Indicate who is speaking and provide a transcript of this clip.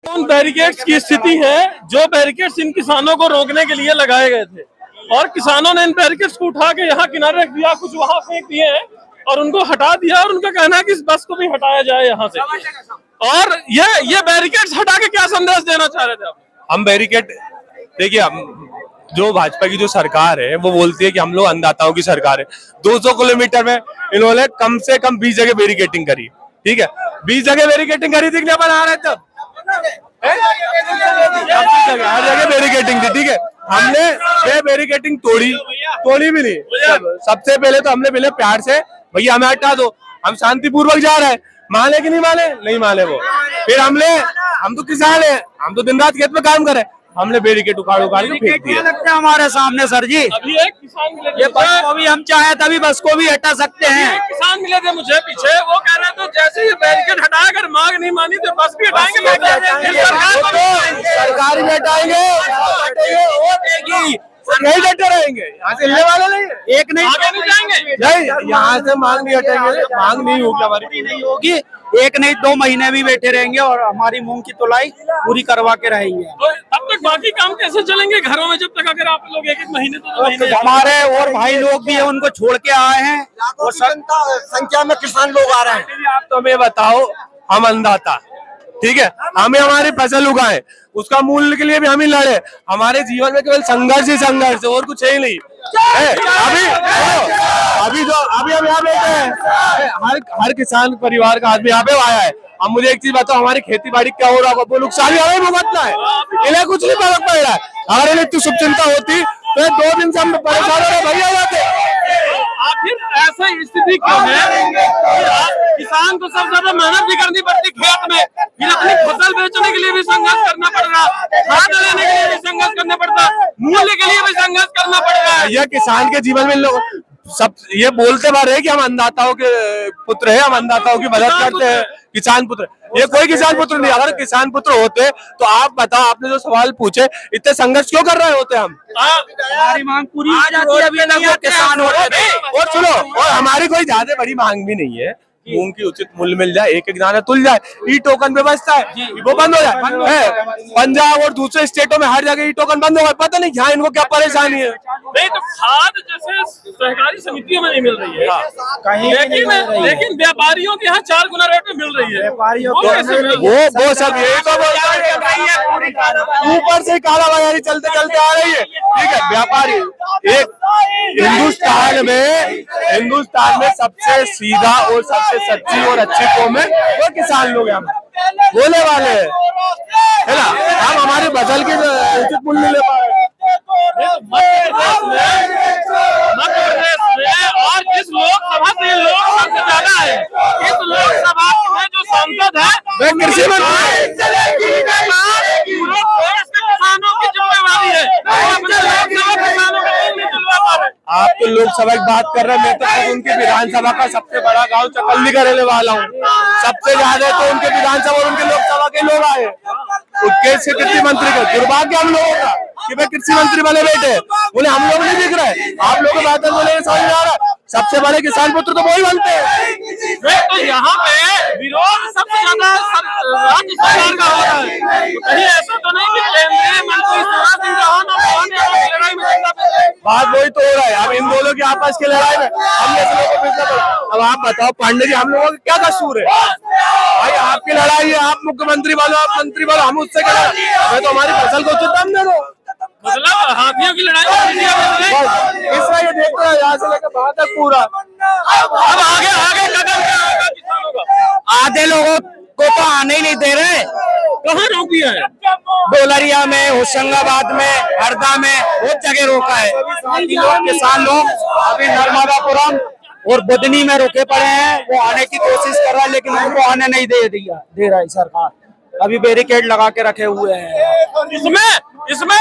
Speaker 1: उन बैरिकेड्स की स्थिति है जो बैरिकेड्स इन किसानों को रोकने के लिए लगाए गए थे, और किसानों ने इन बैरिकेड्स को उठा के यहाँ किनारे रख दिया, कुछ वहां फेंक दिए हैं और उनको हटा दिया, और उनका कहना है कि इस बस को भी हटाया जाए यहाँ से। और ये बैरिकेड्स हटा के क्या संदेश देना चाह रहे थे आप?
Speaker 2: हम बैरिकेड देखिए, हम जो भाजपा की जो सरकार है वो बोलती है कि हम लोग अन्नदाताओं की सरकार है। 200 किलोमीटर में इन्होंने कम से कम 20 जगह बैरिकेडिंग करी, ठीक है, 20 जगह बैरिकेडिंग करी थी, बना रहे तब हर जगह बैरिकेडिंग थी, ठीक है। हमने ये बैरिकेडिंग तोड़ी भी नहीं। सबसे पहले तो हमने पहले प्यार से, भैया हमें हटा दो, हम शांतिपूर्वक जा रहे हैं, माने कि नहीं माने? नहीं माने वो। फिर हम तो किसान है, हम तो दिन रात खेत में काम करे, हमने बैरिकेड उखाड़ के फेंक दिया।
Speaker 3: लगता है हमारे सामने सर जी,
Speaker 1: अभी एक किसान मिले,
Speaker 3: ये बस को भी हम चाहे तभी बस को भी हटा सकते हैं।
Speaker 1: एक किसान मिले थे मुझे पीछे, वो कह रहे थे जैसे ये बैरिकेड हटाया, अगर मांग नहीं मानी तो बस भी हटाएंगे।
Speaker 2: सरकार भी हटाएंगे, नहीं डटे रहेंगे, यहाँ से हिलने वाले नहीं,
Speaker 3: एक नहीं
Speaker 1: जाएंगे,
Speaker 2: नहीं यहाँ से मांग नहीं हटेंगे, मांग नहीं होगी हमारी,
Speaker 3: नहीं होगी, एक नहीं 2 महीने भी बैठे रहेंगे और हमारी मूंग की तुलाई पूरी करवा के रहेंगे।
Speaker 1: तो अब तक बाकी काम कैसे चलेंगे घरों में, जब तक अगर आप लोग एक महीने तो 2 महीने?
Speaker 3: हमारे और भाई लोग भी है, उनको छोड़ के आए हैं और संख्या में किसान लोग आ रहे हैं।
Speaker 2: आप तो हमें बताओ, हम अन्नदाता, ठीक है, हमें हमारी फसल उगाए, उसका मूल्य के लिए भी हम ही लड़े। हमारे जीवन में केवल संघर्ष ही संघर्ष है, और कुछ है ही नहीं है। अभी हम यहाँ बैठे हैं, हर किसान परिवार का आदमी यहाँ पे आया है। अब मुझे एक चीज बताओ, हमारी खेती बाड़ी क्या हो रहा होगा, वो नुकसान हमें भुगतना है, इन्हें कुछ नहीं फर्क पड़ रहा है। अगर इन्हें इतनी शुभ चिंता होती तो 2 दिन से हम परेशान हो रहे, भैया जाते।
Speaker 1: आखिर ऐसा स्थिति क्यों है? किसान को सबसे ज्यादा मेहनत भी करनी पड़ती खेत में, फिर अपनी फसल बेचने के लिए भी संघर्ष करना पड़ रहा, खाद लेने के लिए भी संघर्ष करना पड़ता, मूल्य के लिए भी संघर्ष करना पड़ रहा है।
Speaker 2: यह किसान के जीवन में लोग सब ये बोलते बार है कि हम अन्नदाताओं के पुत्र हैं, हम अन्नदाताओं की मदद करते हैं, किसान पुत्र। ये कोई किसान पुत्र नहीं। अगर किसान पुत्र होते तो आप बताओ, आपने जो सवाल पूछे, इतने संघर्ष क्यों कर रहे होते हम?
Speaker 3: हमारी मांग पूरी हो जाती है, अभी नहीं किसान हो रहे थे।
Speaker 2: और सुनो, और हमारी कोई ज्यादा बड़ी मांग भी नहीं है, मूंग की उचित मूल्य मिल जाए, एक दाना तुल जाए, ई टोकन व्यवस्था है वो बंद हो जाए। पंजाब और दूसरे स्टेटों में हर जगह ई टोकन बंद हो गए, पता नहीं यहाँ इनको क्या परेशानी है।
Speaker 1: नहीं तो खाद जैसे सहकारी समितियों में नहीं मिल रही है
Speaker 3: कहीं,
Speaker 1: लेकिन व्यापारियों के यहाँ 4 गुना रेट में मिल रही है।
Speaker 3: व्यापारियों
Speaker 1: वो
Speaker 2: सब यही तो ऊपर से कालाबाजारी चलते चलते आ रही है, ठीक है। व्यापारी एक हिंदुस्तान में सबसे सीधा और सबसे सच्ची और अच्छी कौम है वो किसान लोग, हम बोले वाले हैं, है ना। हम हमारी फसल की उचित मूल्य ले पा रहे हैं।
Speaker 1: मध्य प्रदेश में और इस लोकसभा से लोग सबसे ज्यादा है, इस लोकसभा में जो सांसद है
Speaker 2: मैं कृषि मंत्री,
Speaker 1: पूरे देश के किसानों की जिम्मेवारी है, किसानों को नहीं दिलवा पा रहे।
Speaker 2: आप तो लोकसभा की बात कर रहे हैं, मैं तो उनकी विधानसभा का सबसे बड़ा गांव चकल्ली का रहने वाला हूँ। सबसे ज्यादा तो उनके विधानसभा और उनके लोकसभा के लोग आए, कैसे कृषि मंत्री का दुर्भाग्य हम लोगों का कि भाई कृषि मंत्री बने बैठे, बोले हम लोग नहीं दिख रहे, आप लोगों की बात बोले समझ में आ रहा है। सबसे बड़े किसान पुत्र तो वही बनते हैं।
Speaker 1: तो यहाँ पे विरोध सबसे ज्यादा राज्य सरकार का हो रहा है, कहीं ऐसा तो नहीं कि केंद्रीय मंत्री शिवराज सिंह चौहान और लड़ाई में
Speaker 2: बात वही तो हो रहा है। अब इन दोनों की आपस की लड़ाई में हमने से लोगों को पिछला पड़ा। अब आप बताओ पांडे जी, हम लोगों का क्या कसूर है भाई? आपकी लड़ाई है, आप मुख्यमंत्री वालो, आप मंत्री वालो, हम उससे क्या लड़ा? मैं तो हमारी फसल को उचित दाम दे दो,
Speaker 1: मतलब हाथियों की लड़ाई
Speaker 2: इस तरह ये देखते हैं यहाँ से लेकर वहां तक पूरा।
Speaker 1: अब आगे कदम क्या होगा किसानों का?
Speaker 3: आधे लोगों को तो आने ही नहीं दे रहे।
Speaker 1: कहाँ रोक दिया है?
Speaker 3: डोलरिया में, होशंगाबाद में, हरदा में बहुत जगह रोका है। किसान लोग अभी नर्मदापुरम और बुधनी में रुके पड़े हैं, वो आने की कोशिश कर रहा है लेकिन उनको आने नहीं दे रही सरकार। अभी बैरिकेड लगा के रखे हुए हैं।
Speaker 1: इसमें